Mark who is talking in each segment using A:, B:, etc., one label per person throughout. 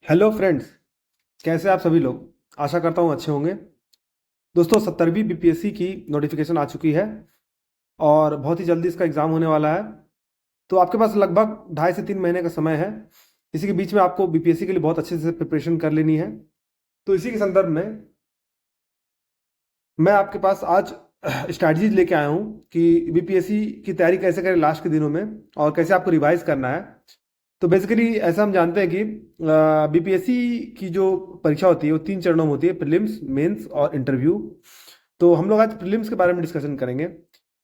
A: Hello friends, कैसे आप सभी लोग। आशा करता हूँ अच्छे होंगे। दोस्तों, 70वीं बीपीएससी की नोटिफिकेशन आ चुकी है और बहुत ही जल्दी इसका एग्ज़ाम होने वाला है। तो आपके पास लगभग 2.5 से 3 महीने का समय है। इसी के बीच में आपको बीपीएससी के लिए बहुत अच्छे से प्रिपरेशन कर लेनी है। तो इसी के संदर्भ में मैं आपके पास आज स्ट्रैटेजीज लेके आया हूँ कि बीपीएससी की तैयारी कैसे करें लास्ट के दिनों में और कैसे आपको रिवाइज करना है। तो बेसिकली ऐसा हम जानते हैं कि बीपीएससी की जो परीक्षा होती है वो 3 चरणों में होती है: प्रीलिम्स, मेंस और इंटरव्यू। तो हम लोग आज प्रीलिम्स के बारे में डिस्कशन करेंगे।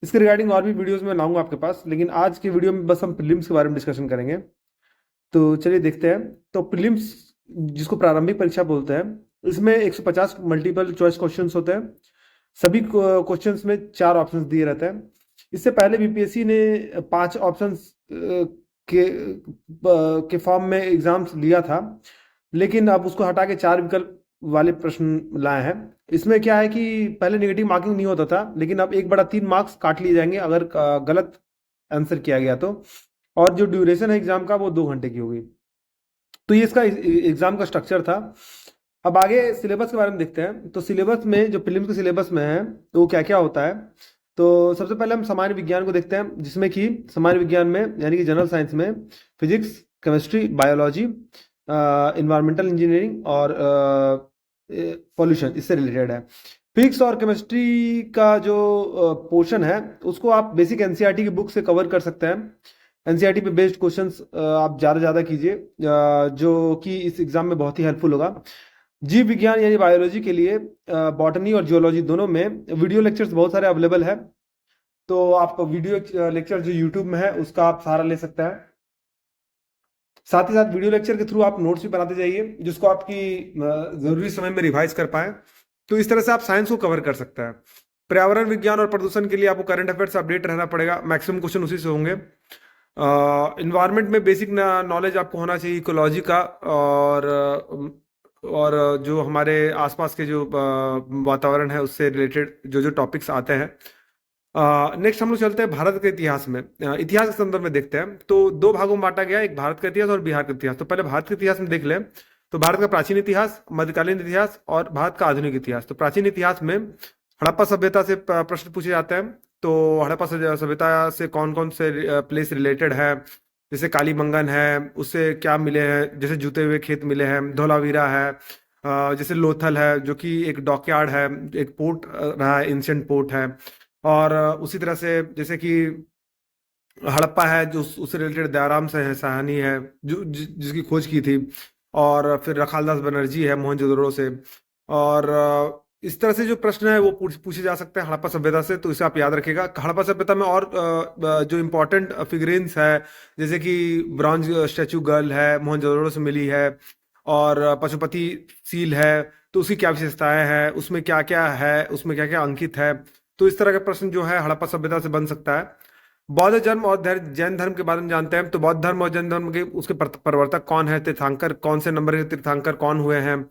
A: इसके रिगार्डिंग और भी वीडियोस में लाऊंगा आपके पास, लेकिन आज की वीडियो में बस हम प्रीलिम्स के बारे में डिस्कशन करेंगे। तो चलिए देखते हैं। तो प्रीलिम्स, जिसको प्रारंभिक परीक्षा बोलते हैं, इसमें 150 मल्टीपल चॉइस क्वेश्चंस होते हैं। सभी क्वेश्चंस में 4 ऑप्शंस दिए रहते हैं। इससे पहले बीपीएससी ने 5 ऑप्शंस के फॉर्म में एग्जाम्स लिया था, लेकिन अब उसको हटा के 4 विकल्प वाले प्रश्न लाए हैं। इसमें क्या है कि पहले नेगेटिव मार्किंग नहीं होता था, लेकिन अब 1/3 मार्क्स काट लिए जाएंगे अगर गलत आंसर किया गया तो। और जो ड्यूरेशन है एग्जाम का वो 2 घंटे की होगी। तो ये इसका एग्जाम का स्ट्रक्चर था। अब आगे सिलेबस के बारे में देखते हैं। तो सिलेबस में, जो प्रीलिम्स के सिलेबस में है, तो वो क्या क्या होता है। तो सबसे पहले हम सामान्य विज्ञान को देखते हैं, जिसमें कि सामान्य विज्ञान में यानी कि जनरल साइंस में physics, chemistry, biology, environmental engineering और पॉल्यूशन इससे रिलेटेड है। फिजिक्स और केमिस्ट्री का जो पोर्शन है उसको आप बेसिक एनसीईआरटी की बुक से कवर कर सकते हैं। एनसीईआरटी पे बेस्ड क्वेश्चंस आप ज़्यादा ज़्यादा कीजिए, जो कि इस एग्जाम में बहुत ही हेल्पफुल होगा। जीव विज्ञान यानी बायोलॉजी के लिए बॉटनी और जियोलॉजी दोनों में वीडियो लेक्चर्स बहुत सारे अवेलेबल है। तो आप वीडियो लेक्चर जो यूट्यूब में है उसका आप सहारा ले सकते हैं। साथ ही साथ वीडियो लेक्चर के थ्रू आप नोट्स भी बनाते जाइए, जिसको आपकी जरूरी समय में रिवाइज कर पाए। तो इस तरह से आप साइंस को कवर कर सकते हैं। पर्यावरण विज्ञान और प्रदूषण के लिए आपको करंट अफेयर से अपडेट रहना पड़ेगा। मैक्सिमम क्वेश्चन उसी से होंगे। इन्वायरमेंट में बेसिक नॉलेज आपको होना चाहिए इकोलॉजी का, और जो हमारे आसपास के जो वातावरण है उससे रिलेटेड जो जो टॉपिक्स आते हैं। नेक्स्ट हम लोग चलते हैं भारत के इतिहास में। इतिहास के संदर्भ में देखते हैं। तो 2 भागों में बांटा गया, एक भारत का इतिहास और बिहार का इतिहास। तो पहले भारत के इतिहास में देख लें। तो भारत का प्राचीन इतिहास, मध्यकालीन इतिहास और भारत का आधुनिक इतिहास। तो प्राचीन इतिहास में हड़प्पा सभ्यता से प्रश्न पूछे जाते हैं। तो हड़प्पा सभ्यता से कौन कौन से प्लेस रिलेटेड है, जैसे कालीबंगन है, उससे क्या मिले हैं, जैसे जूते हुए खेत मिले हैं, धोलावीरा है, जैसे लोथल है जो कि एक डॉकयार्ड है, एक पोर्ट रहा है, एंशियंट पोर्ट है। और उसी तरह से जैसे कि हड़प्पा है जो उससे रिलेटेड दयाराम से है, साहनी है जो जिसकी खोज की थी। और फिर रखालदास बनर्जी है मोहनजोदड़ो से। और इस तरह से जो प्रश्न है वो पूछे जा सकते हैं हड़प्पा सभ्यता से। तो इसे आप याद रखिएगा। हड़प्पा सभ्यता में और जो इम्पोर्टेंट फिगरेंस है, जैसे कि ब्रॉन्ज स्टैचू गर्ल है, मोहनजोदड़ो से मिली है। और पशुपति सील है, तो उसकी क्या विशेषताएं हैं, उसमें क्या क्या है, उसमें क्या क्या अंकित है। तो इस तरह का प्रश्न जो है हड़प्पा सभ्यता से बन सकता है। बौद्ध धर्म और जैन धर्म के बारे में जानते हैं। तो बौद्ध धर्म और जैन धर्म के उसके प्रवर्तक कौन है, तीर्थंकर कौन से नंबर के तीर्थंकर कौन हुए हैं,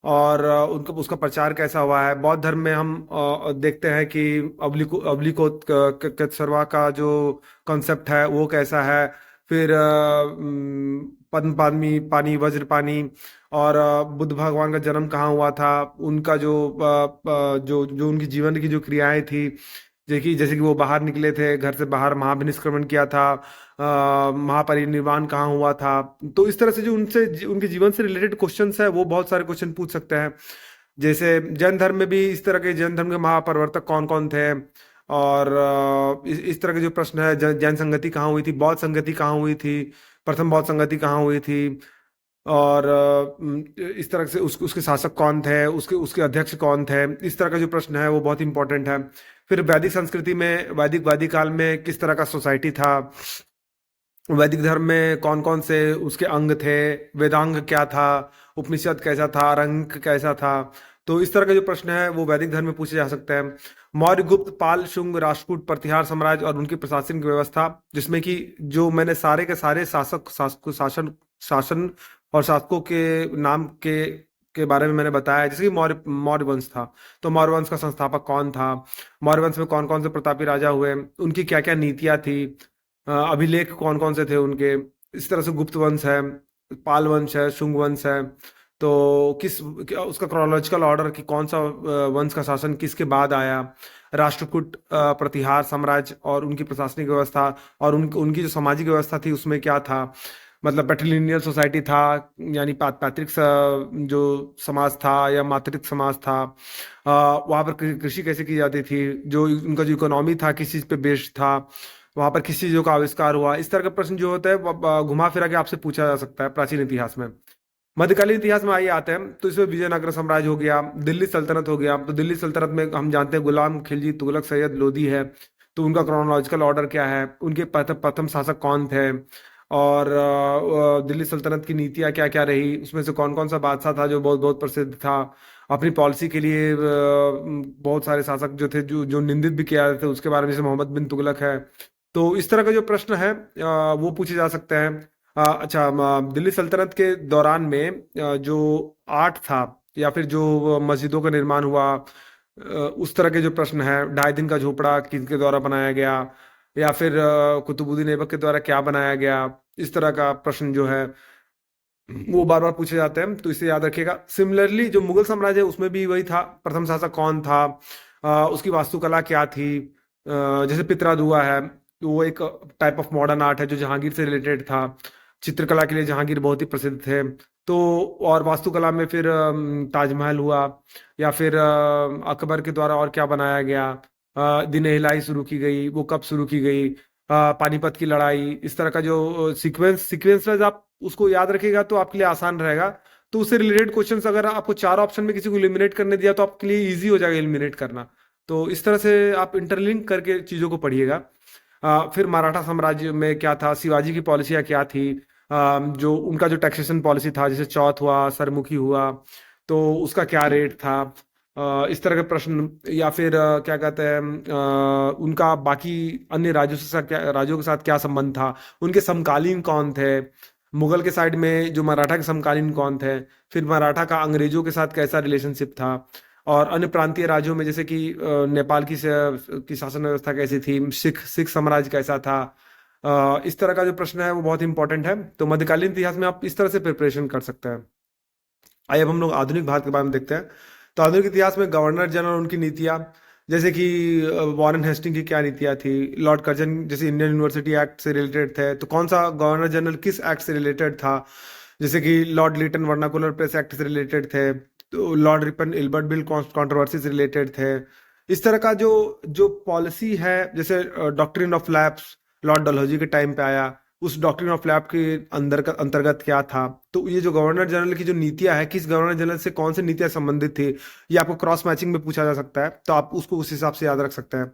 A: और उनका उसका प्रचार कैसा हुआ है। बौद्ध धर्म में हम देखते हैं कि अवलिको का जो कॉन्सेप्ट है वो कैसा है। फिर पद्म पानी पानी वज्र पानी, और बुद्ध भगवान का जन्म कहाँ हुआ था, उनका जो जो जो उनकी जीवन की जो क्रियाएं थी, जैसे कि वो बाहर निकले थे घर से बाहर, महाविनिष्क्रमण किया था, महापरिनिर्वाण कहाँ हुआ था। तो इस तरह से जो उनके जीवन से रिलेटेड क्वेश्चंस है वो बहुत सारे क्वेश्चन पूछ सकते हैं। जैसे जैन धर्म में भी इस तरह के जैन धर्म के महाप्रवर्तक कौन कौन थे। और इस तरह के जो प्रश्न है, जैन संगति कहाँ हुई थी, बौद्ध संगति कहाँ हुई थी, प्रथम बौद्ध संगति कहाँ हुई थी। और इस तरह से उसके शासक कौन थे, उसके उसके अध्यक्ष कौन थे। इस तरह का जो प्रश्न है वो बहुत इंपॉर्टेंट है। फिर वैदिक संस्कृति में, वैदिक काल में किस तरह का सोसाइटी था, वैदिक धर्म में कौन कौन से उसके अंग थे, वेदांग क्या था, उपनिषद कैसा था, रंग कैसा था। तो इस तरह के जो प्रश्न है वो वैदिक धर्म में पूछे जा सकते हैं। मौर्य, गुप्त, पाल, शुंग, राष्ट्रकूट, प्रतिहार साम्राज्य और उनकी प्रशासनिक व्यवस्था, जिसमें कि जो मैंने सारे के सारे शासन शासन और शासकों के नाम के बारे में मैंने बताया। जैसे कि मौर्य मौर्य वंश था, तो मौर्य वंश का संस्थापक कौन था, मौर्य वंश में कौन कौन से प्रतापी राजा हुए, उनकी क्या क्या नीतियां थी, अभिलेख कौन कौन से थे उनके। इस तरह से गुप्त वंश है, पाल वंश है, शुंग वंश है। तो उसका क्रोनोलॉजिकल ऑर्डर कि कौन सा वंश का शासन किसके बाद आया, राष्ट्रकूट प्रतिहार साम्राज्य और उनकी प्रशासनिक व्यवस्था, और उनकी जो सामाजिक व्यवस्था थी उसमें क्या था, मतलब पैट्रिलिनियल सोसाइटी था, यानी पैतृक जो समाज था या मातृक समाज था। वहाँ पर कृषि कैसे की जाती थी, जो उनका जो इकोनॉमी था किस चीज़ पे बेस्ड था, वहाँ पर किस चीज़ों का आविष्कार हुआ। इस तरह का प्रश्न जो होता है घुमा फिरा के आपसे पूछा जा सकता है प्राचीन इतिहास में। मध्यकालीन इतिहास में आइए आते हैं, तो इसमें विजयनगर साम्राज्य हो गया, दिल्ली सल्तनत हो गया। तो दिल्ली सल्तनत में हम जानते हैं गुलाम खिलजी तुगलक सैयद लोधी है। तो उनका क्रोनोलॉजिकल ऑर्डर क्या है, उनके प्रथम प्रथम शासक कौन थे, और दिल्ली सल्तनत की नीतियाँ क्या क्या रही, उसमें से कौन कौन सा बादशाह था जो बहुत बहुत प्रसिद्ध था। अपनी पॉलिसी के लिए बहुत सारे शासक जो थे जो निंदित भी किया जाते थे उसके बारे में, जैसे मोहम्मद बिन तुगलक है। तो इस तरह का जो प्रश्न है वो पूछे जा सकते हैं। अच्छा, दिल्ली सल्तनत के दौरान में जो आर्ट था या फिर जो मस्जिदों का निर्माण हुआ, उस तरह के जो प्रश्न है, ढाई दिन का झोपड़ा किसके द्वारा बनाया गया, या फिर कुतुबुद्दीन ऐबक के द्वारा क्या बनाया गया, इस तरह का प्रश्न जो है वो बार बार पूछे जाते हैं, तो इसे याद रखिएगा। सिमिलरली जो मुगल साम्राज्य है उसमें भी वही था, प्रथम शासक कौन था, उसकी वास्तुकला क्या थी। जैसे पित्रा दुआ है, तो वो एक टाइप ऑफ मॉडर्न आर्ट है जो जहांगीर से रिलेटेड था। चित्रकला के लिए जहांगीर बहुत ही प्रसिद्ध थे। तो और वास्तुकला में फिर ताजमहल हुआ, या फिर अकबर के द्वारा और क्या बनाया गया, दिन हिलाई शुरू की गई, वो कब शुरू की गई, पानीपत की लड़ाई। इस तरह का जो सीक्वेंस सीक्वेंस वाइज आप उसको याद रखिएगा तो आपके लिए आसान रहेगा। तो उससे रिलेटेड क्वेश्चंस अगर आपको चार ऑप्शन में किसी को एलिमिनेट करने दिया तो आपके लिए इजी हो जाएगा एलिमिनेट करना। तो इस तरह से आप इंटरलिंक करके चीज़ों को पढ़िएगा। फिर मराठा साम्राज्य में क्या था, शिवाजी की पॉलिसियाँ क्या थी, जो उनका जो टैक्सेशन पॉलिसी था, जैसे चौथ हुआ, सरमुखी हुआ, तो उसका क्या रेट था। इस तरह के प्रश्न, या फिर क्या कहते हैं, उनका बाकी अन्य राज्यों के साथ क्या संबंध था, उनके समकालीन कौन थे, मुगल के साइड में जो मराठा के समकालीन कौन थे, फिर मराठा का अंग्रेजों के साथ कैसा रिलेशनशिप था, और अन्य प्रांतीय राज्यों में जैसे कि नेपाल की शासन व्यवस्था कैसी थी, सिख सिख साम्राज्य कैसा था। इस तरह का जो प्रश्न है वो बहुत इंपॉर्टेंट है। तो मध्यकालीन इतिहास में आप इस तरह से प्रिपरेशन कर सकते हैं। आइए अब हम लोग आधुनिक भारत के बारे में देखते हैं। तो आधुनिक इतिहास में गवर्नर जनरल, उनकी नीतियाँ, जैसे कि वॉरेन हेस्टिंग की क्या नीतियाँ थी, लॉर्ड कर्जन जैसे इंडियन यूनिवर्सिटी एक्ट से रिलेटेड थे, तो कौन सा गवर्नर जनरल किस एक्ट से रिलेटेड था। जैसे कि Lord Lytton vernacular press act से रिलेटेड थे, तो Lord Ripon Ilbert bill controversy से रिलेटेड थे। इस तरह का जो जो पॉलिसी है, जैसे doctrine of lapse Lord Dalhousie के टाइम पे आया, उस डॉक्ट्रिन ऑफ लैप के अंतर्गत क्या था। तो ये जो गवर्नर जनरल की जो नीतियां है, किस गवर्नर जनरल से कौन सी नीतियां संबंधित थी, ये आपको क्रॉस मैचिंग में पूछा जा सकता है, तो आप उसको उस हिसाब से याद रख सकते हैं।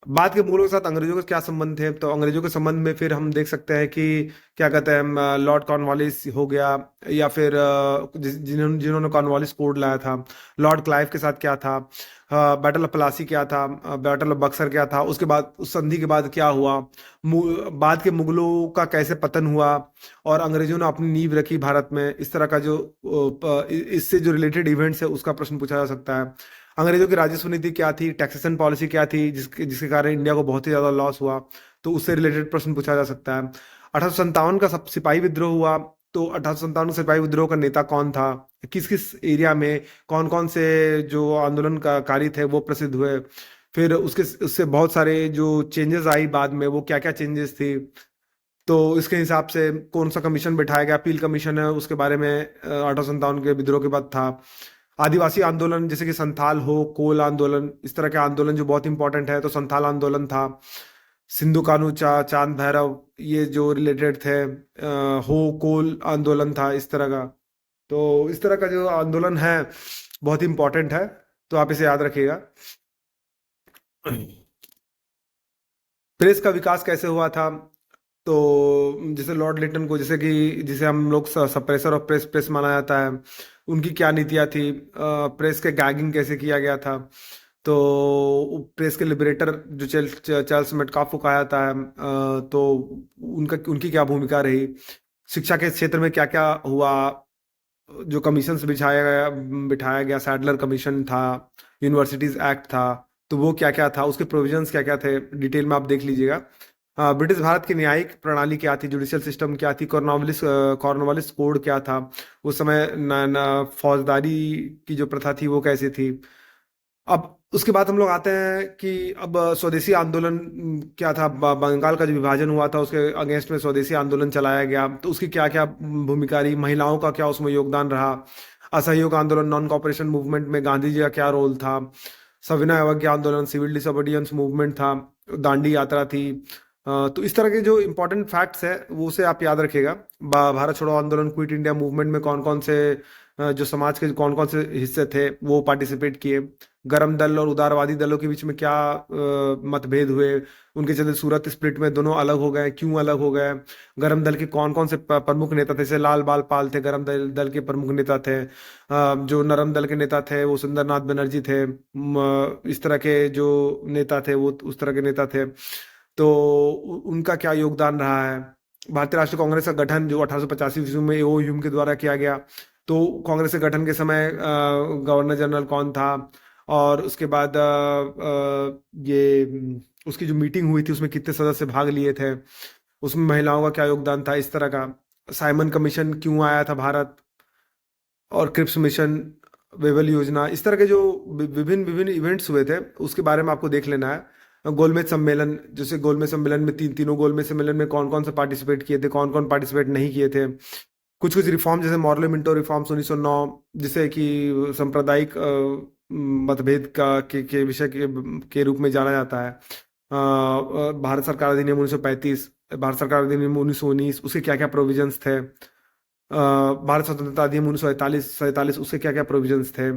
A: बाद के मुगलों के साथ अंग्रेजों के क्या संबंध थे, तो अंग्रेजों के संबंध में फिर हम देख सकते हैं कि क्या कहते हैं, लॉर्ड कॉर्नवालिस हो गया, या फिर जिन्होंने जिन्होंने कॉर्नवालिस कोड लाया था। लॉर्ड क्लाइव के साथ क्या था, बैटल ऑफ प्लासी क्या था, बैटल ऑफ बक्सर क्या था, उसके बाद उस संधि के बाद क्या हुआ, बाद के मुगलों का कैसे पतन हुआ, और अंग्रेजों ने अपनी नींव रखी भारत में। इस तरह का जो इससे जो रिलेटेड इवेंट्स है उसका प्रश्न पूछा जा सकता है। अंग्रेजों की राजस्व नीति क्या थी, टैक्सेशन पॉलिसी क्या थी, जिसके जिसके कारण इंडिया को बहुत ही ज्यादा लॉस हुआ, तो उससे रिलेटेड प्रश्न पूछा जा सकता है। 1857 का सब सिपाही विद्रोह हुआ, तो 1857 सिपाही विद्रोह का नेता कौन था, किस किस एरिया में कौन कौन से जो आंदोलनकारी थे वो प्रसिद्ध हुए। फिर उससे बहुत सारे जो चेंजेस आई बाद में, वो क्या क्या चेंजेस थी, तो इसके हिसाब से कौन सा कमीशन बैठाया गया, पील कमीशन है, उसके बारे में 1857 के विद्रोह के बाद था। आदिवासी आंदोलन जैसे कि संथाल हो, कोल आंदोलन, इस तरह के आंदोलन जो बहुत इंपॉर्टेंट है, तो संथाल आंदोलन था। सिंधु कानू चांद भैरव, ये जो रिलेटेड थे, हो कोल आंदोलन था, इस तरह का। तो इस तरह का जो आंदोलन है बहुत इंपॉर्टेंट है, तो आप इसे याद रखिएगा। प्रेस का विकास कैसे हुआ था, तो जैसे लॉर्ड लिटन को, जैसे कि जिसे हम लोग सप्रेसर ऑफ प्रेस प्रेस माना जाता है, उनकी क्या नीतियाँ थी, प्रेस के गैगिंग कैसे किया गया था, तो प्रेस के लिबरेटर जो चार्ल्स मेटकाफ को कहा जाता है, तो उनका उनकी क्या भूमिका रही। शिक्षा के क्षेत्र में क्या क्या हुआ, जो कमीशंस बिठाया गया, सैडलर कमीशन था, यूनिवर्सिटीज एक्ट था, तो वो क्या क्या था, उसके प्रोविजंस क्या क्या थे, डिटेल में आप देख लीजिएगा। ब्रिटिश भारत की न्यायिक प्रणाली क्या थी, जुडिशियल सिस्टम क्या थी, कॉर्नवालिस कोड क्या था उस समय, फौजदारी की जो प्रथा थी वो कैसी थी। अब उसके बाद हम लोग आते हैं कि अब स्वदेशी आंदोलन क्या था, बंगाल का जो विभाजन हुआ था उसके अगेंस्ट में स्वदेशी आंदोलन चलाया गया, तो उसकी क्या क्या भूमिका रही, महिलाओं का क्या उसमें योगदान रहा, असहयोग आंदोलन, नॉन कॉपरेशन मूवमेंट में गांधी जी का क्या रोल था, सविनय अवज्ञा आंदोलन, सिविल डिसोबीडियंस मूवमेंट था, दांडी यात्रा थी। तो इस तरह के जो इंपॉर्टेंट फैक्ट्स है वो उसे आप याद रखिएगा। भारत छोड़ो आंदोलन, क्विट इंडिया मूवमेंट में कौन कौन से जो समाज के कौन कौन से हिस्से थे वो पार्टिसिपेट किए, गरम दल और उदारवादी दलों के बीच में क्या मतभेद हुए, उनके चलते सूरत स्प्लिट में दोनों अलग हो गए, क्यों अलग हो गए, गरम दल के कौन कौन से प्रमुख नेता थे, जैसे लाल बाल पाल थे, गरम दल के प्रमुख नेता थे, जो नरम दल के नेता थे वो सुंदरनाथ बनर्जी थे, इस तरह के जो नेता थे वो उस तरह के नेता थे, तो उनका क्या योगदान रहा है। भारतीय राष्ट्रीय कांग्रेस का गठन जो 1885 ईस्वी में ओ ह्यूम के द्वारा किया गया, तो कांग्रेस के गठन के समय गवर्नर जनरल कौन था, और उसके बाद उसकी जो मीटिंग हुई थी उसमें कितने सदस्य भाग लिए थे, उसमें महिलाओं का क्या योगदान था, इस तरह का। साइमन कमीशन क्यों आया था भारत, और क्रिप्स मिशन, वेवल योजना, इस तरह के जो विभिन्न विभिन्न इवेंट्स हुए थे उसके बारे में आपको देख लेना है। गोलमेज सम्मेलन, जैसे गोलमेज सम्मेलन में तीनों गोलमेज सम्मेलन में कौन कौन से पार्टिसिपेट किए थे, कौन कौन पार्टिसिपेट नहीं किए थे। कुछ कुछ रिफॉर्म जैसे मॉरले मिंटो रिफॉर्म्स 1909, जिसे कि सांप्रदायिक मतभेद के विषय के रूप में जाना जाता है। भारत सरकार अधिनियम 1935, भारत सरकार अधिनियम 1919, उसके क्या क्या प्रोविजंस थे। भारत स्वतंत्रता अधिनियम 1947 उसके क्या क्या प्रोविजंस थे।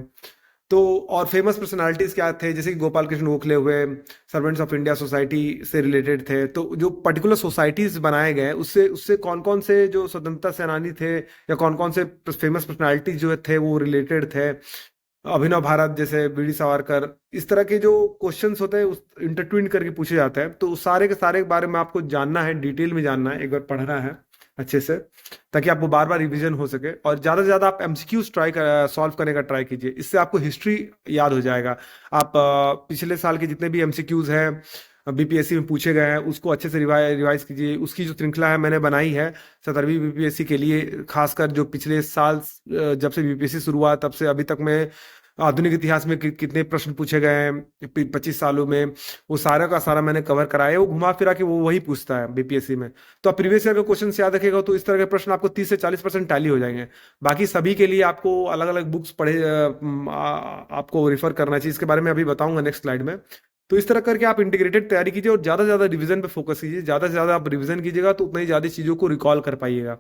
A: तो और फेमस पर्सनालिटीज क्या थे, जैसे कि गोपाल कृष्ण गोखले हुए, सर्वेंट्स ऑफ इंडिया सोसाइटी से रिलेटेड थे। तो जो पर्टिकुलर सोसाइटीज बनाए गए उससे उससे कौन कौन से जो स्वतंत्रता सेनानी थे या कौन कौन से फेमस पर्सनालिटीज जो थे वो रिलेटेड थे। अभिनव भारत जैसे बीडी सावरकर, इस तरह के जो क्वेश्चंस होते हैं उस इंटरट्विन करके पूछे जाते हैं। तो उस सारे के सारे के बारे में आपको जानना है, डिटेल में जानना है, एक बार पढ़ना है अच्छे से, ताकि आपको बार बार रिवीजन हो सके। और ज़्यादा से ज़्यादा आप एमसीक्यूज सॉल्व करने का ट्राई कीजिए, इससे आपको हिस्ट्री याद हो जाएगा। आप पिछले साल के जितने भी एमसीक्यूज हैं बीपीएससी में पूछे गए हैं उसको अच्छे से रिवाइज कीजिए। उसकी जो श्रृंखला है मैंने बनाई है 17वीं बीपीएससी के लिए, खासकर जो पिछले साल जब से बीपीएससी शुरू हुआ तब से अभी तक में आधुनिक इतिहास में कितने प्रश्न पूछे गए हैं 25 सालों में, वो सारा का सारा मैंने कवर कराया है। वो घुमा फिरा के वो वही पूछता है बीपीएससी में। तो आप प्रीवियस ईयर के क्वेश्चन याद रखेगा तो इस तरह के प्रश्न आपको 30 से 40% टैली हो जाएंगे। बाकी सभी के लिए आपको अलग अलग बुक्स आपको रिफर करना चाहिए, इसके बारे में अभी बताऊंगा नेक्स्ट स्लाइड में। तो इस तरह करके आप इंटीग्रेटेड तैयारी कीजिए और ज़्यादा से ज़्यादा रिवीजन पे फोकस कीजिए। ज़्यादा से ज़्यादा आप रिवीजन कीजिएगा तो उतना ही ज़्यादा चीज़ों को रिकॉल कर पाइएगा।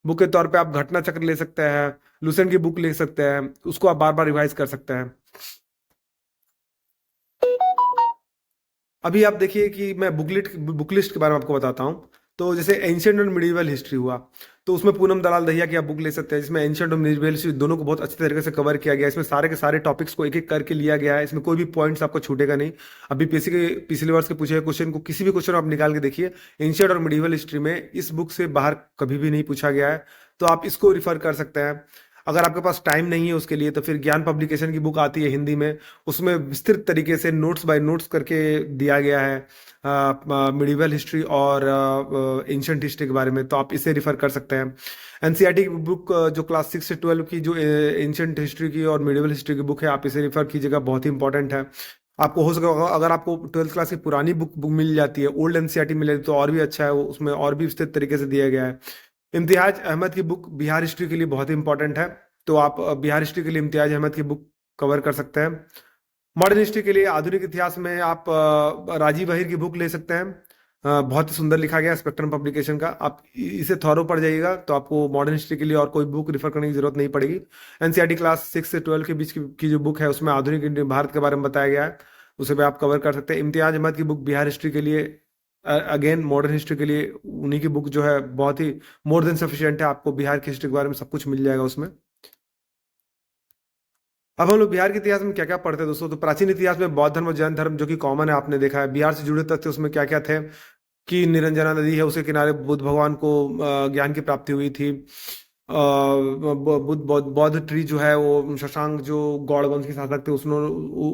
A: बुक के तौर पे आप घटना चक्र ले सकते हैं, लुसेंट की बुक ले सकते हैं, उसको आप बार बार रिवाइज कर सकते हैं। अभी आप देखिए कि मैं बुक लिस्ट के बारे में आपको बताता हूँ। तो जैसे एंशियंट और मिडिवल हिस्ट्री हुआ, तो उसमें पूनम दलाल दहिया की आप बुक ले सकते हैं, जिसमें एंशियंट और मिडिवल हिस्ट्री दोनों को बहुत अच्छे तरीके से कवर किया गया है। इसमें सारे के सारे टॉपिक्स को एक एक करके लिया गया है, इसमें कोई भी पॉइंट्स आपको छूटेगा नहीं। अभी पीसी के पिछले वर्ष के पूछे गए क्वेश्चन को किसी भी क्वेश्चन आप निकाल के देखिए, एंशियंट और मिडिवल हिस्ट्री में इस बुक से बाहर कभी भी नहीं पूछा गया है, तो आप इसको रिफर कर सकते हैं। अगर आपके पास टाइम नहीं है उसके लिए तो फिर ज्ञान पब्लिकेशन की बुक आती है हिंदी में, उसमें विस्तृत तरीके से नोट्स बाय नोट्स करके दिया गया है मिडिवल हिस्ट्री और एंशंट हिस्ट्री के बारे में, तो आप इसे रिफर कर सकते हैं। एनसीईआरटी की बुक जो क्लास 6 से 12 की जो एंशंट हिस्ट्री की और मिडिवल हिस्ट्री की बुक है आप इसे रिफर कीजिएगा, बहुत ही इंपॉर्टेंट है। आपको हो सके अगर आपको 12th क्लास की पुरानी बुक मिल जाती है, ओल्ड एनसीईआरटी मिल जाती है तो और भी अच्छा है, वो उसमें और भी विस्तृत तरीके से दिया गया है। इम्तियाज अहमद की बुक बिहार हिस्ट्री के लिए बहुत ही इंपॉर्टेंट है, तो आप बिहार हिस्ट्री के लिए इम्तियाज अहमद की बुक कवर कर सकते हैं। मॉडर्न हिस्ट्री के लिए आधुनिक इतिहास में आप राजीव अहिर की बुक ले सकते हैं, बहुत ही सुंदर लिखा गया स्पेक्ट्रम पब्लिकेशन का। आप इसे थॉरो पढ़ जाइएगा तो आपको मॉडर्न हिस्ट्री के लिए और कोई बुक रिफर करने की जरूरत नहीं पड़ेगी। एनसीईआरटी क्लास 6 से 12 के बीच की जो बुक है उसमें आधुनिक इंडियन भारत के बारे में बताया गया है, उसे भी आप कवर कर सकते हैं। इम्तियाज अहमद की बुक बिहार हिस्ट्री के लिए, अगेन मॉडर्न हिस्ट्री के लिए उन्हीं की बुक जो है बहुत ही मोर देन सफिशिएंट है, आपको बिहार की हिस्ट्री के बारे में सब कुछ मिल जाएगा उसमें। अब हम लोग बिहार के इतिहास में क्या क्या पढ़ते हैं दोस्तों, तो प्राचीन इतिहास में बौद्ध धर्म और जैन धर्म जो कि कॉमन है आपने देखा है। बिहार से जुड़े तथ्य उसमें क्या क्या थे कि निरंजना नदी है उसके किनारे बुद्ध भगवान को ज्ञान की प्राप्ति हुई थी। बौद्ध ट्री जो है वो शशांक जो गौड़ वंश के शासक थे उसने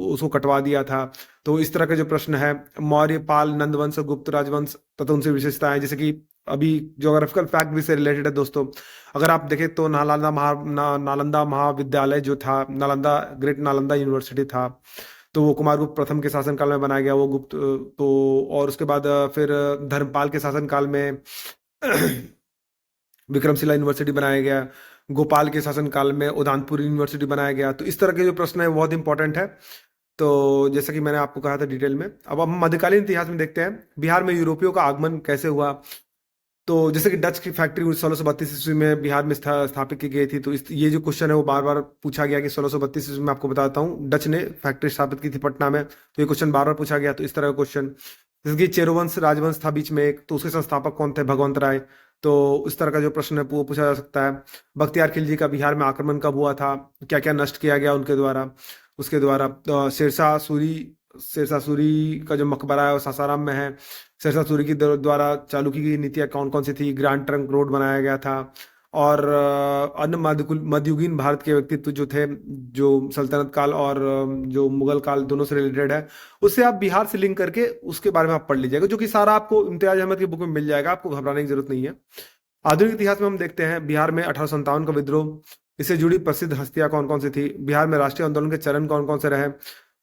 A: उसको कटवा दिया था। तो इस तरह के जो प्रश्न है, मौर्य, पाल, नंद वंश और गुप्त राजवंश तथा उनसे विशेषताएं, जैसे कि अभी ज्योग्राफिकल फैक्ट भी से रिलेटेड है दोस्तों। अगर आप देखें तो नालंदा महाविद्यालय जो था, नालंदा ग्रेट नालंदा यूनिवर्सिटी था, तो वो कुमारगुप्त प्रथम के शासनकाल में बनाया गया वो गुप्त। तो और उसके बाद फिर धर्मपाल के शासनकाल में विक्रमशिला यूनिवर्सिटी बनाया गया। गोपाल के शासनकाल में उदयपुर यूनिवर्सिटी बनाया गया। तो इस तरह के जो प्रश्न है वो बहुत इंपॉर्टेंट है। तो जैसा कि मैंने आपको कहा था डिटेल में, अब हम मध्यकालीन इतिहास में देखते हैं बिहार में यूरोपियों का आगमन कैसे हुआ। तो जैसे कि डच की फैक्ट्री 1632 ईस्वी में बिहार में स्थापित की गई थी। तो ये जो क्वेश्चन है वो बार बार पूछा गया कि 1632 ईस्वी में, आपको बताता हूँ, डच ने फैक्ट्री स्थापित की थी पटना में। तो ये क्वेश्चन बार बार पूछा गया। तो इस तरह का क्वेश्चन, जैसे कि चेरोवंश राजवंश था बीच में एक, तो उसके संस्थापक कौन थे? भगवंत राय। तो इस तरह का जो प्रश्न है वो पूछा जा सकता है। बख्तियार खिलजी का बिहार में आक्रमण कब हुआ था? क्या क्या नष्ट किया गया उनके द्वारा, उसके द्वारा? शेरशाह सूरी का जो मकबरा है वो सासाराम में है। शेरशाह सूरी की द्वारा चालू की गई नीतियां कौन कौन सी थी? ग्रैंड ट्रंक रोड बनाया गया था। और अन्य मध्ययुगीन भारत के व्यक्तित्व जो थे, जो सल्तनत काल और जो मुगल काल दोनों से रिलेटेड है, उससे आप बिहार से लिंक करके उसके बारे में आप पढ़ लीजिएगा, जो कि सारा आपको इम्तियाज अहमद की बुक में मिल जाएगा, आपको घबराने की जरूरत नहीं है। आधुनिक इतिहास में हम देखते हैं बिहार में 1857 का विद्रोह, इससे जुड़ी प्रसिद्ध हस्तियां कौन कौन सी थी? बिहार में राष्ट्रीय आंदोलन के चरण कौन कौन से रहे?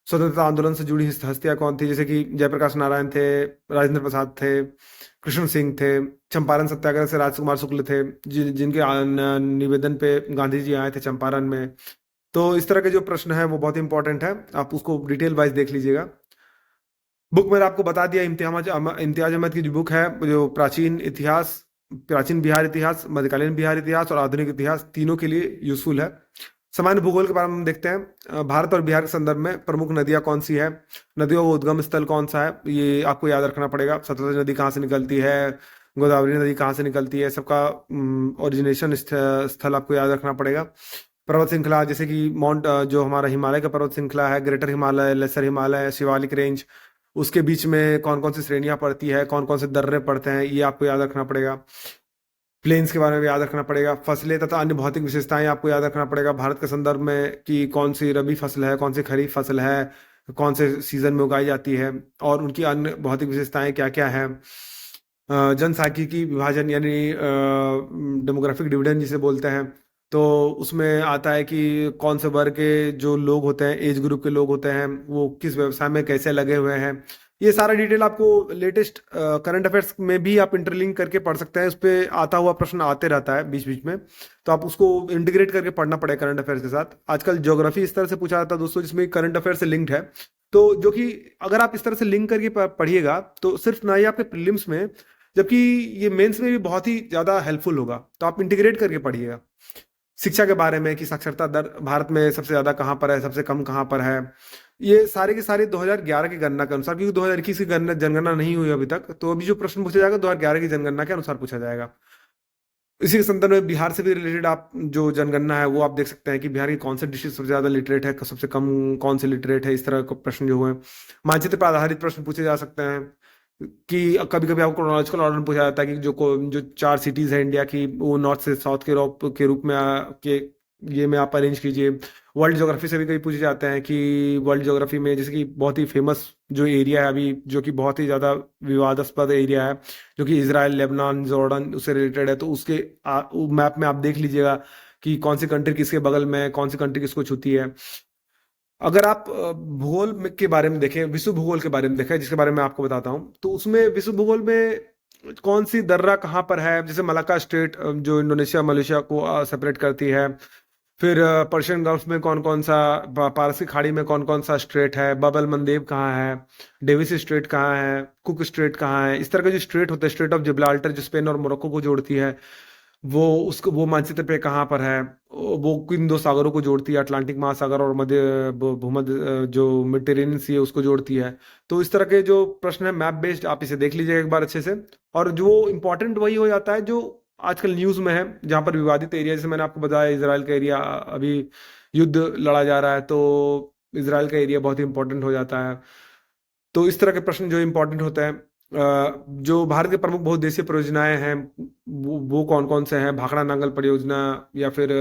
A: स्वतंत्रता आंदोलन से जुड़ी हस्तियां कौन थी? जैसे कि जयप्रकाश नारायण थे, राजेंद्र प्रसाद थे, कृष्ण सिंह थे। चंपारण सत्याग्रह से राजकुमार शुक्ल थे, जिनके निवेदन पे गांधी जी आए थे चंपारण में। तो इस तरह के जो प्रश्न है वो बहुत इंपॉर्टेंट है, आप उसको डिटेल वाइज देख लीजिएगा। बुक मैंने आपको बता दिया, इम्तियाज अहमद की जो बुक है, जो प्राचीन बिहार इतिहास, मध्यकालीन बिहार इतिहास और आधुनिक इतिहास, तीनों के लिए यूजफुल है। सामान्य भूगोल के बारे में हम देखते हैं। भारत और बिहार के संदर्भ में प्रमुख नदियां कौन सी है? नदियों का उद्गम स्थल कौन सा है? ये आपको याद रखना पड़ेगा। सतलज नदी कहाँ से निकलती है? गोदावरी नदी कहाँ से निकलती है? सबका ओरिजिनेशन स्थल आपको याद रखना पड़ेगा। पर्वत श्रृंखला, जैसे कि जो हमारा हिमालय का पर्वत श्रृंखला है, greater Himalaya, lesser Himalaya, Shivalik range, उसके बीच में कौन कौन सी श्रेणियां पड़ती है, कौन कौन से दर्रे पड़ते हैं, ये आपको याद रखना पड़ेगा। प्लेन्स के बारे में भी याद रखना पड़ेगा। फसलें तथा अन्य भौतिक विशेषताएं आपको याद रखना पड़ेगा भारत के संदर्भ में, कि कौन सी रबी फसल है, कौन सी खरीफ फसल है, कौन से सीजन में उगाई जाती है, और उनकी अन्य भौतिक विशेषताएं क्या क्या है। जनसांख्यिकी विभाजन यानी डेमोग्राफिक डिविडेंड जिसे बोलते हैं, तो उसमें आता है कि कौन से वर्ग के जो लोग होते हैं, एज ग्रुप के लोग होते हैं, वो किस व्यवसाय में कैसे लगे हुए हैं। ये सारा डिटेल आपको लेटेस्ट करंट अफेयर्स में भी आप इंटरलिंक करके पढ़ सकते हैं। उस पर आता हुआ प्रश्न आते रहता है बीच बीच में, तो आप उसको इंटीग्रेट करके पढ़ना पड़ेगा करंट अफेयर्स के साथ। आजकल ज्योग्राफी इस तरह से पूछा जाता है दोस्तों, जिसमें करंट अफेयर से लिंक्ड है। तो जो कि अगर आप इस तरह से लिंक करके पढ़िएगा तो सिर्फ ना ही आपके प्रीलिम्स में, जबकि ये मेंस में भी बहुत ही ज्यादा हेल्पफुल होगा। तो आप इंटीग्रेट करके पढ़िएगा शिक्षा के बारे में, कि साक्षरता दर भारत में सबसे ज्यादा कहाँ पर है, सबसे कम कहाँ पर है। ये सारे के सारे 2011 की गणना के अनुसार, क्योंकि 2021 की जनगणना नहीं हुई अभी तक, तो अभी जो प्रश्न पूछा जाएगा 2011 की जनगणना के अनुसार पूछा जाएगा। इसी के संदर्भ में बिहार से भी रिलेटेड आप जो जनगणना है वो आप देख सकते हैं कि बिहार की कौन से डिस्ट्रिक्ट सबसे ज्यादा लिटरेट है, सबसे कम कौन से लिटरेट है। इस तरह के प्रश्न जो हुए, मानचित्र पर आधारित प्रश्न पूछे जा सकते हैं। कि कभी कभी आपको क्रोनोलॉजिकल ऑर्डर पूछा जाता है कि जो 4 सिटीज है इंडिया की, वो नॉर्थ से साउथ के रूप में के ये में आप अरेंज कीजिए। वर्ल्ड ज्योग्राफी से भी कभी पूछे जाते हैं कि वर्ल्ड ज्योग्राफी में, जैसे कि बहुत ही फेमस जो एरिया है अभी, जो कि बहुत ही ज़्यादा विवादास्पद एरिया है, जो कि इसराइल, लेबनान, जॉर्डन उससे रिलेटेड है, तो उसके मैप में आप देख लीजिएगा कि कौन सी कंट्री किसके बगल में है, कौन सी कंट्री किसको छूती है। अगर आप के बारे में देखें, विश्व भूगोल के बारे में देखें, जिसके बारे में आपको बताता हूँ, तो उसमें विश्व भूगोल में कौन सी दर्रा कहाँ पर है, जैसे मलाक्का स्ट्रेट जो इंडोनेशिया मलेशिया को सेपरेट करती है। फिर पर्शियन गल्फ में कौन कौन सा, पारसी खाड़ी में कौन कौन सा स्ट्रेट है, बाब एल मंदेब कहाँ है, डेविस स्ट्रेट कहाँ है, कुक स्ट्रेट कहाँ है। इस तरह के जो स्ट्रेट होते हैं, स्ट्रेट ऑफ जिब्राल्टर जो स्पेन और मोरक्को को जोड़ती है, वो मानचित्र पे कहाँ पर है? वो किन दो सागरों को जोड़ती है, अटलांटिक महासागर और मध्य भूमध्य जो मेडिटेरेनियन सी है उसको जोड़ती है। तो इस तरह के जो प्रश्न है मैप बेस्ड, आप इसे देख लीजिएगा एक बार अच्छे से। और जो इम्पोर्टेंट वही हो जाता है जो आजकल न्यूज में है, जहाँ पर विवादित एरिया, जैसे मैंने आपको बताया इसराइल का एरिया अभी युद्ध लड़ा जा रहा है, तो इसराइल का एरिया बहुत ही इंपॉर्टेंट हो जाता है। तो इस तरह के प्रश्न जो इंपॉर्टेंट होते हैं, जो भारत के प्रमुख बहुउद्देशीय परियोजनाएं हैं वो कौन कौन से हैं? भाखड़ा नांगल परियोजना, या फिर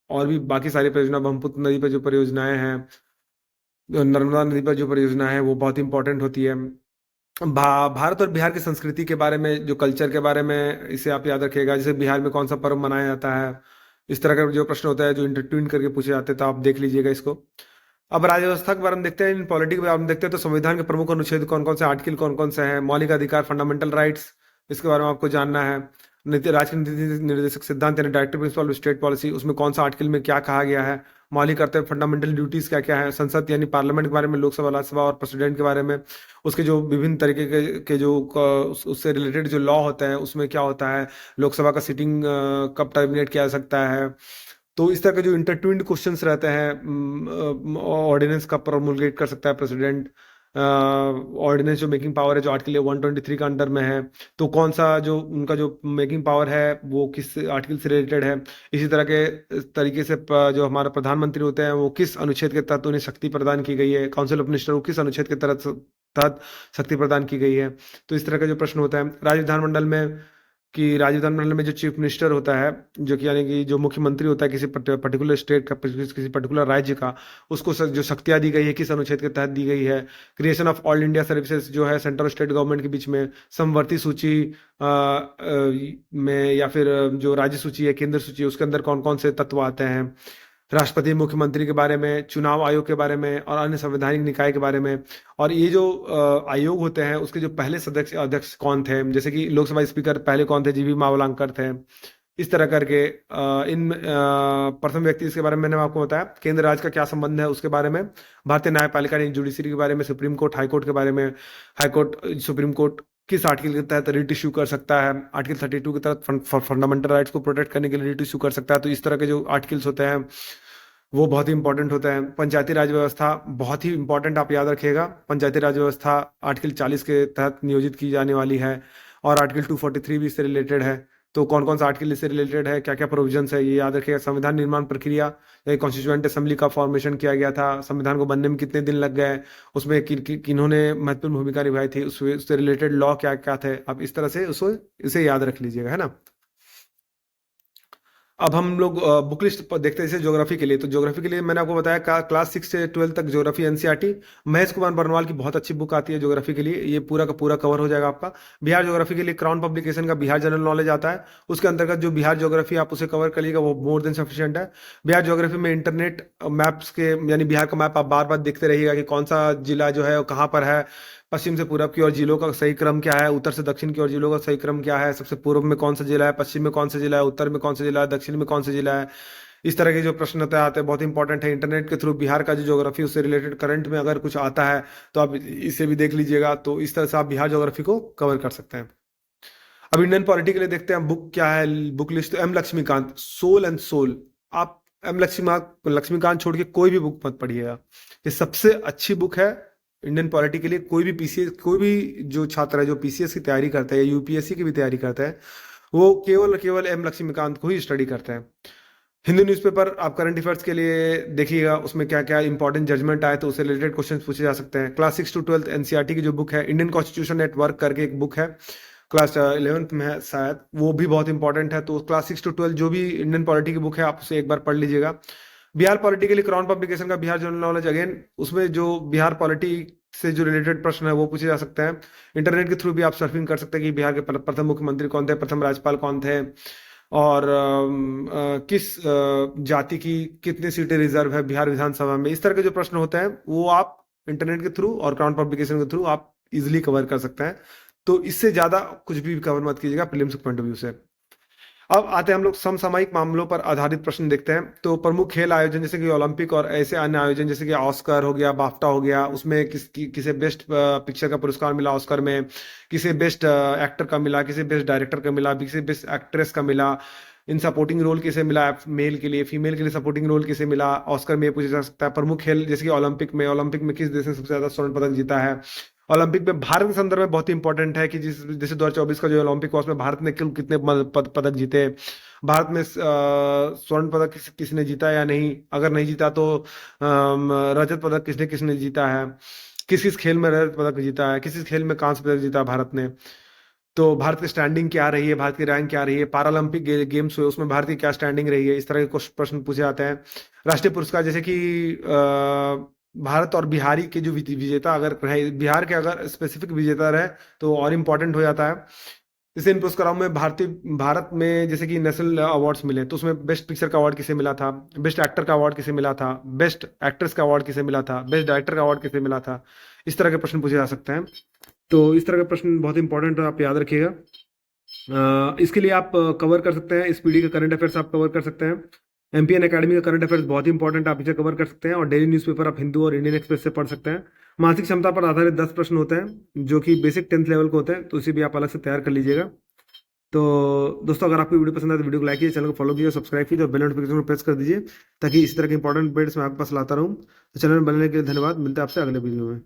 A: और भी बाकी सारी परियोजना, ब्रह्मपुत्र नदी पर जो परियोजनाएं हैं, नर्मदा नदी पर जो परियोजना है वो बहुत इंपॉर्टेंट होती है। भारत और बिहार की संस्कृति के बारे में, जो कल्चर के बारे में, इसे आप याद रखिएगा। जैसे बिहार में कौन सा पर्व मनाया जाता है, इस तरह का जो प्रश्न होता है जो इंटरट्यून करके पूछे जाते हैं, तो आप देख लीजिएगा इसको। अब राज्य व्यवस्था के बारे में देखते हैं, इन पॉलिटी के बारे में देखते हैं। तो संविधान के प्रमुख अनुच्छेद कौन कौन से, आर्टिकल कौन कौन से हैं? मौलिक अधिकार, फंडामेंटल राइट्स, इसके बारे में आपको जानना है। नीति, राष्ट्रीय नीति निर्देशक सिद्धांत यानी directive principle of state policy, उसमें कौन सा आर्टिकल में क्या कहा गया है? मौलिक कर्तव्य, फंडामेंटल ड्यूटीज क्या क्या है? संसद यानी पार्लियामेंट के बारे में, लोकसभा, राज्यसभा और प्रेसिडेंट के बारे में, उसके जो विभिन्न तरीके के जो उससे रिलेटेड जो लॉ होता है उसमें क्या होता है? लोकसभा का सीटिंग कब टर्मिनेट किया जा सकता है? तो इस तरह के जो इंटरट्विन्ड क्वेश्चंस रहते हैं, ऑर्डिनेंस का प्रोमुलगेट कर सकता है प्रेसिडेंट। ऑर्डिनेंस जो मेकिंग पावर है जो आर्टिकल 123 का अंडर में है, तो कौन सा जो उनका जो मेकिंग पावर है वो किस आर्टिकल से रिलेटेड है? इसी तरह के तरीके से जो हमारे प्रधानमंत्री होते हैं वो किस अनुच्छेद के तहत उन्हें शक्ति प्रदान की गई है? काउंसिल ऑफ मिनिस्टर को किस अनुच्छेद के तहत शक्ति प्रदान की गई है? तो इस तरह का जो प्रश्न होता है। राज्य विधानमंडल में, कि राज्य विधानमंडल में जो चीफ मिनिस्टर होता है, जो कि यानी कि जो मुख्यमंत्री होता है किसी पर्टिकुलर स्टेट का, किसी पर्टिकुलर राज्य का, उसको जो शक्तियां दी गई है किस अनुच्छेद के तहत दी गई है? Creation of all India services जो है सेंट्रल और स्टेट गवर्नमेंट के बीच में, समवर्ती सूची में, या फिर जो राज्य सूची है, केंद्र सूची है, उसके अंदर कौन कौन से तत्व आते हैं? राष्ट्रपति, मुख्यमंत्री के बारे में, चुनाव आयोग के बारे में और अन्य संवैधानिक निकाय के बारे में। और ये जो आयोग होते हैं उसके जो पहले सदस्य अध्यक्ष कौन थे? जैसे कि लोकसभा स्पीकर पहले कौन थे? जीवी मावलंकर थे। इस तरह करके प्रथम व्यक्ति, इसके बारे में मैंने आपको बताया। केंद्र राज्य का क्या संबंध है उसके बारे में। भारतीय न्यायपालिका यानी जुडिशरी के बारे में, सुप्रीम कोर्ट, हाई कोर्ट के बारे में। हाई कोर्ट, सुप्रीम कोर्ट किस आर्टिकल के तहत रिट इश्यू कर सकता है? आर्टिकल 32 के तहत फंडामेंटल राइट्स को प्रोटेक्ट करने के लिए रिट इश्यू कर सकता है। तो इस तरह के जो आर्टिकल्स होते हैं वो बहुत ही इंपॉर्टेंट होता है। पंचायती राज व्यवस्था बहुत ही इंपॉर्टेंट, आप याद रखिएगा। पंचायती राज व्यवस्था आर्टिकल 40 के तहत नियोजित की जाने वाली है, और आर्टिकल 243 भी इससे रिलेटेड है। तो कौन कौन सा आर्टिकल इससे रिलेटेड है, क्या क्या प्रोविजंस है, ये याद रखिएगा। संविधान निर्माण प्रक्रिया, कॉन्स्टिट्यूएंट असेंबली का फॉर्मेशन किया गया था, संविधान को बनने में कितने दिन लग गए, उसमें किन्होंने महत्वपूर्ण भूमिका निभाई थी, उससे रिलेटेड लॉ क्या क्या थे। आप इस तरह से उसको इसे याद रख लीजिएगा, है ना। अब हम लोग बुक लिस्ट देखते हैं। जैसे ज्योग्राफी के लिए, तो ज्योग्राफी के लिए मैंने आपको बताया क्लास 6 से 12 तक ज्योग्राफी एनसीईआरटी, महेश कुमार बर्नवाल की बहुत अच्छी बुक आती है ज्योग्राफी के लिए। ये पूरा का पूरा कवर हो जाएगा आपका। बिहार ज्योग्राफी के लिए क्राउन पब्लिकेशन का बिहार जनरल नॉलेज आता है, उसके अंतर्गत जो बिहार ज्योग्राफी आप उसे कवर कर लीजिएगा, वो मोर देन सफिशिएंट है। बिहार ज्योग्राफी में इंटरनेट मैप्स के, यानी बिहार का मैप आप बार बार देखते रहिएगा कि कौन सा जिला जो है वो कहाँ पर है। पश्चिम से पूरब की ओर जिलों का सही क्रम क्या है, उत्तर से दक्षिण की ओर जिलों का सही क्रम क्या है, सबसे पूर्व में कौन सा जिला है, पश्चिम में कौन सा जिला है, उत्तर में कौन सा जिला है, दक्षिण में कौन सा जिला है। इस तरह के जो प्रश्न होते आते हैं बहुत इंपॉर्टेंट है। इंटरनेट के थ्रू बिहार का जो ज्योग्राफी उससे रिलेटेड करंट में अगर कुछ आता है तो आप इसे भी देख लीजिएगा। तो इस तरह से आप बिहार ज्योग्राफी को कवर कर सकते हैं। अब इंडियन पॉलिटी के लिए देखते हैं बुक क्या है। बुक लिस्ट, एम लक्ष्मीकांत, सोल एंड सोल। आप एम लक्ष्मीकांत छोड़ के कोई भी बुक मत पढ़िएगा, ये सबसे अच्छी बुक है इंडियन पॉलिटी के लिए। कोई भी पीसीएस, कोई भी जो छात्र है जो पीसीएस की तैयारी करता है या यूपीएससी की भी तैयारी करता है, वो केवल केवल एम लक्ष्मीकांत को ही स्टडी करते हैं। हिंदू न्यूज़पेपर आप करंट अफेयर्स के लिए देखिएगा, उसमें क्या क्या इंपॉर्टेंट जजमेंट आए तो उससे रिलेटेड क्वेश्चन पूछे जा सकते हैं। क्लास 6 to 12 एनसीईआरटी की जो बुक है, इंडियन कॉन्स्टिट्यूशन एट वर्क करके एक बुक है, क्लास 11th में है शायद, वो भी बहुत इंपॉर्टेंट है। तो क्लास 6 to 12 जो भी इंडियन पॉलिटी की बुक है आप उसे एक बार पढ़ लीजिएगा। बिहार पॉलिटी के लिए क्राउन पब्लिकेशन का बिहार जनरल नॉलेज, अगेन उसमें जो बिहार पॉलिटी से जो रिलेटेड प्रश्न है वो पूछे जा सकते हैं। इंटरनेट के थ्रू भी आप सर्फिंग कर सकते हैं कि बिहार के प्रथम मुख्यमंत्री कौन थे, प्रथम राज्यपाल कौन थे, और किस जाति की कितनी सीटें रिजर्व है बिहार विधानसभा में। इस तरह के जो प्रश्न होते हैं वो आप इंटरनेट के थ्रू और क्राउन पब्लिकेशन के थ्रू आप इजिली कवर कर सकते हैं। तो इससे ज्यादा कुछ भी कवर मत कीजिएगा प्रीलिम्स के पॉइंट ऑफ व्यू से। अब आते हैं हम लोग समसामयिक मामलों पर आधारित प्रश्न देखते हैं। तो प्रमुख खेल आयोजन जैसे कि ओलंपिक और ऐसे अन्य आयोजन जैसे कि ऑस्कर हो गया, बाफ्टा हो गया, उसमें किसे बेस्ट पिक्चर का पुरस्कार मिला ऑस्कर में, किसे बेस्ट एक्टर का मिला, किसे बेस्ट डायरेक्टर का मिला, किसे बेस्ट एक्ट्रेस का मिला, इन सपोर्टिंग रोल किसे मिला मेल के लिए, फीमेल के लिए सपोर्टिंग रोल किसे मिला ऑस्कर में, ये पूछा जा सकता है। प्रमुख खेल जैसे कि ओलंपिक में किस देश ने सबसे ज्यादा स्वर्ण पदक जीता है। ओलंपिक में भारत के संदर्भ में बहुत इंपॉर्टेंट है कि जिस जैसे 2024 का जो ओलंपिक हुआ उसमें भारत ने कुल कितने पदक जीते, भारत में स्वर्ण पदक किसने जीता या नहीं, अगर नहीं जीता तो रजत पदक किसने किसने जीता है। किस किस खेल में रजत पदक जीता है, किस किस खेल में कांस्य पदक जीता है भारत ने। तो भारत की स्टैंडिंग क्या रही है, भारत की रैंक क्या रही है, पैरालंपिक गेम्स हुए उसमें भारत की क्या स्टैंडिंग रही है, इस तरह के कुछ प्रश्न पूछे जाते हैं। राष्ट्रीय पुरस्कार जैसे कि भारत और बिहारी के जो विजेता अगर रहे, बिहार के अगर स्पेसिफिक विजेता रहे तो और इम्पोर्टेंट हो जाता है। जैसे इन पुरस्कारों में भारत में जैसे कि नेशनल अवार्ड्स मिले तो उसमें बेस्ट पिक्चर का अवार्ड किसे मिला था, बेस्ट एक्टर का अवार्ड किसे मिला था, बेस्ट एक्ट्रेस का अवार्ड किसे मिला था, बेस्ट डायरेक्टर का अवार्ड किसे मिला था। इस तरह के प्रश्न पूछे जा सकते हैं। तो इस तरह के प्रश्न बहुत इंपॉर्टेंट है, आप याद रखिएगा। इसके लिए आप कवर कर सकते हैं, इस पीढ़ी का करंट अफेयर्स आप कवर कर सकते हैं। एमपीएन एकेडमी का करंट अफेयर्स बहुत इंपॉर्टेंट, आप इसे कवर कर सकते हैं। और डेली न्यूज़पेपर आप हिंदू और इंडियन एक्सप्रेस से पढ़ सकते हैं। मानसिक क्षमता पर आधारित 10 प्रश्न होते हैं जो कि बेसिक 10th लेवल के होते हैं, तो इसे भी आप अलग से तैयार कर लीजिएगा। तो दोस्तों, अगर आपको वीडियो पसंद आए तो वीडियो को लाइक कीजिए, चैनल को फॉलो कीजिए, सब्सक्राइब कीजिए और बेल नोटिफिकेशन को प्रेस कर दीजिए ताकि इसी तरह के इंपॉर्टेंट अपडेट्स मैं आपके पास लाता रहूँ। तो चैनल में बनने के लिए धन्यवाद। मिलते हैं आपसे अगले वीडियो में।